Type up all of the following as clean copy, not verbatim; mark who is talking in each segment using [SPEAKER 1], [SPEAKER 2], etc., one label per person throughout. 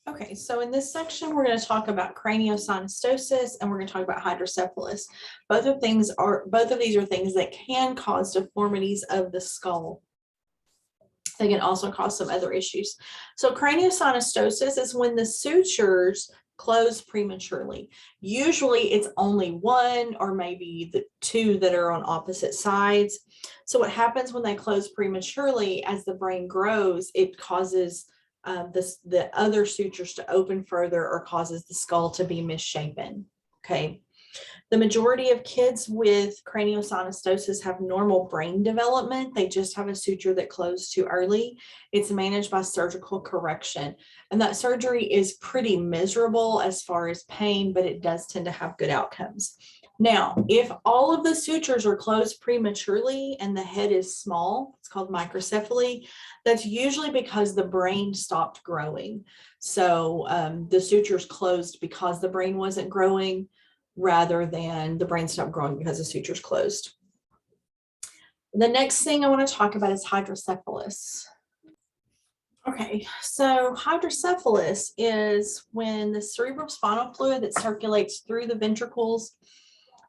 [SPEAKER 1] Okay, so in this section, we're going to talk about craniosynostosis and we're going to talk about hydrocephalus. Both of these are things that can cause deformities of the skull. They can also cause some other issues. So craniosynostosis is when the sutures close prematurely. Usually it's only one or maybe the two that are on opposite sides. So what happens when they close prematurely, as the brain grows, it causes the other sutures to open further or causes the skull to be misshapen. Okay. The majority of kids with craniosynostosis have normal brain development. They just have a suture that closed too early. It's managed by surgical correction. And that surgery is pretty miserable as far as pain, but it does tend to have good outcomes. Now, if all of the sutures are closed prematurely and the head is small, it's called microcephaly, that's usually because the brain stopped growing. So the sutures closed because the brain wasn't growing, rather than the brain stopped growing because the sutures closed. The next thing I want to talk about is hydrocephalus. Okay, so hydrocephalus is when the cerebrospinal fluid that circulates through the ventricles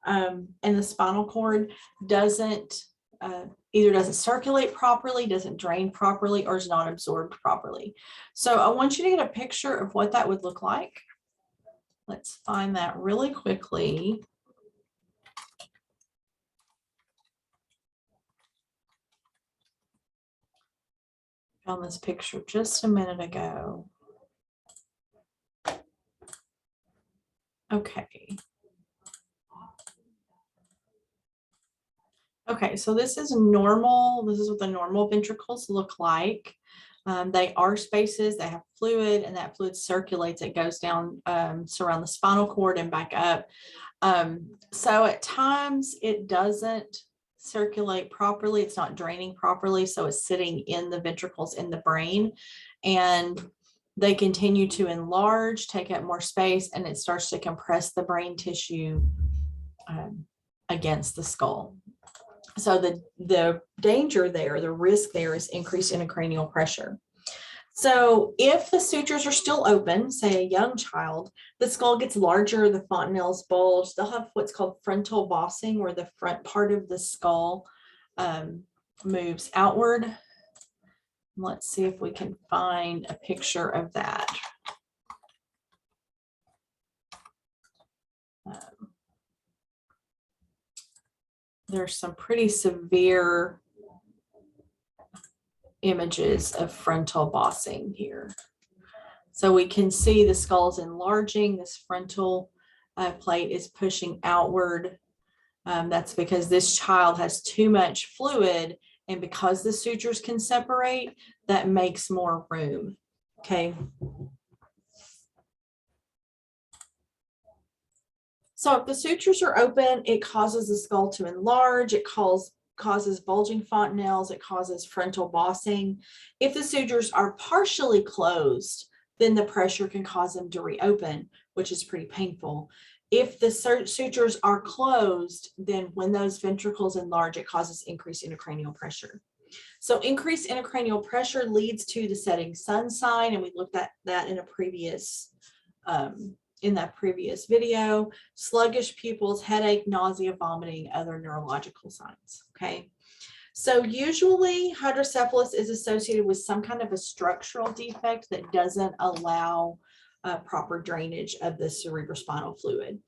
[SPEAKER 1] and the spinal cord either doesn't circulate properly, doesn't drain properly, or is not absorbed properly. So I want you to get a picture of what that would look like. Let's find that really quickly. Found this picture just a minute ago. Okay. Okay, so this is normal. This is what the normal ventricles look like. They are spaces, they have fluid, and that fluid circulates. It goes down, surround the spinal cord and back up. So at times it doesn't circulate properly. It's not draining properly. So it's sitting in the ventricles in the brain, and they continue to enlarge, take up more space, and it starts to compress the brain tissue against the skull. So the danger there, the risk there is increased intracranial pressure. So if the sutures are still open, say a young child, the skull gets larger, the fontanelles bulge, they'll have what's called frontal bossing, where the front part of the skull moves outward. Let's see if we can find a picture of that. There's some pretty severe images of frontal bossing here. So we can see the skull's enlarging, this frontal plate is pushing outward. That's because this child has too much fluid, and because the sutures can separate, that makes more room. Okay. So if the sutures are open, it causes the skull to enlarge, it causes bulging fontanelles, it causes frontal bossing. If the sutures are partially closed, then the pressure can cause them to reopen, which is pretty painful. If the sutures are closed, then when those ventricles enlarge, it causes increased intracranial pressure. So increased intracranial pressure leads to the setting sun sign, and we looked at that in a previous in that previous video. Sluggish pupils, headache, nausea, vomiting, other neurological signs. Okay, so usually hydrocephalus is associated with some kind of a structural defect that doesn't allow proper drainage of the cerebrospinal fluid.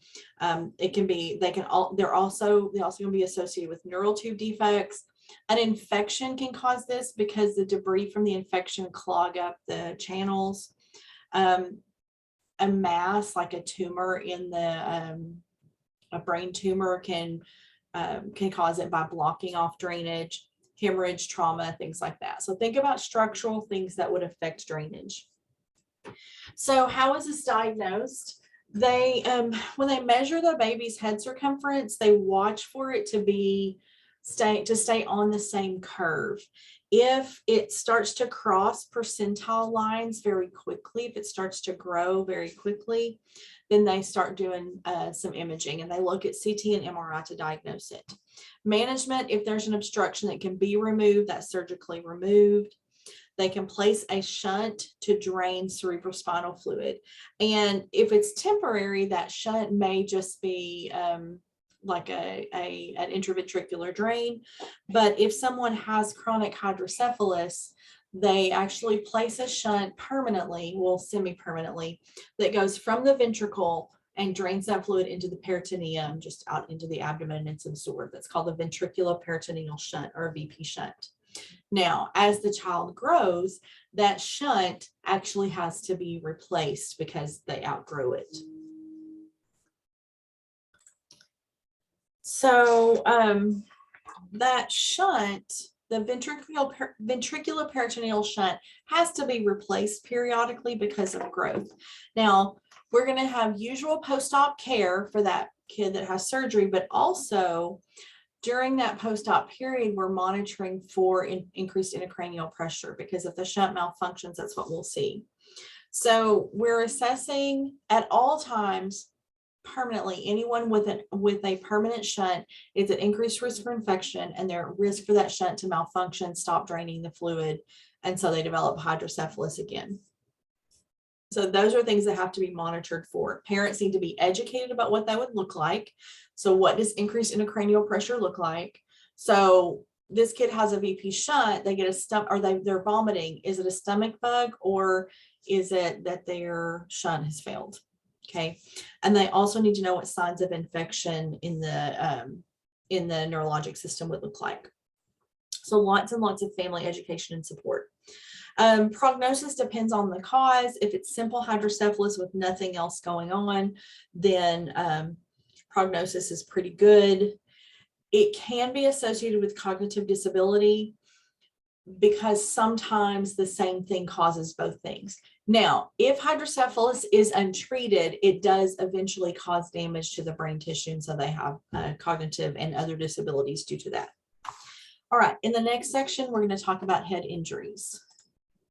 [SPEAKER 1] It can be, they're also going to be associated with neural tube defects. An infection can cause this because the debris from the infection clog up the channels. A mass, like a tumor in the a brain tumor, can cause it by blocking off drainage, hemorrhage, trauma, things like that. So think about structural things that would affect drainage. So how is this diagnosed? They when they measure the baby's head circumference, they watch for it to stay on the same curve. If it starts to cross percentile lines very quickly, if it starts to grow very quickly, then they start doing some imaging, and they look at CT and MRI to diagnose it. Management: if there's an obstruction that can be removed, that's surgically removed. they can place a shunt to drain cerebrospinal fluid. And if it's temporary, that shunt may just be like an intraventricular drain. But if someone has chronic hydrocephalus, they actually place a shunt permanently, well, semi-permanently, that goes from the ventricle and drains that fluid into the peritoneum, just out into the abdomen, and it's absorbed. That's called the ventriculoperitoneal shunt, or a VP shunt. Now, as the child grows, that shunt actually has to be replaced because they outgrow it. So that shunt, the ventriculoperitoneal shunt, has to be replaced periodically because of growth. Now, we're going to have usual post-op care for that kid that has surgery, but also during that post-op period, we're monitoring for increased intracranial pressure, because if the shunt malfunctions, that's what we'll see. So we're assessing at all times permanently anyone with a permanent shunt is at increased risk for infection, and they're at risk for that shunt to malfunction, stop draining the fluid, and so they develop hydrocephalus again. So those are things that have to be monitored for. Parents need to be educated about what that would look like. So what does increased intracranial pressure look like? So this kid has a VP shunt, they get a stomach, or they're vomiting. Is it a stomach bug, or is it that their shunt has failed? Okay. And they also need to know what signs of infection in the neurologic system would look like. So lots and lots of family education and support. Prognosis depends on the cause. If it's simple hydrocephalus with nothing else going on, then prognosis is pretty good. It can be associated with cognitive disability, because sometimes the same thing causes both things. Now, if hydrocephalus is untreated, it does eventually cause damage to the brain tissue, and so they have cognitive and other disabilities due to that. All right, in the next section, we're going to talk about head injuries.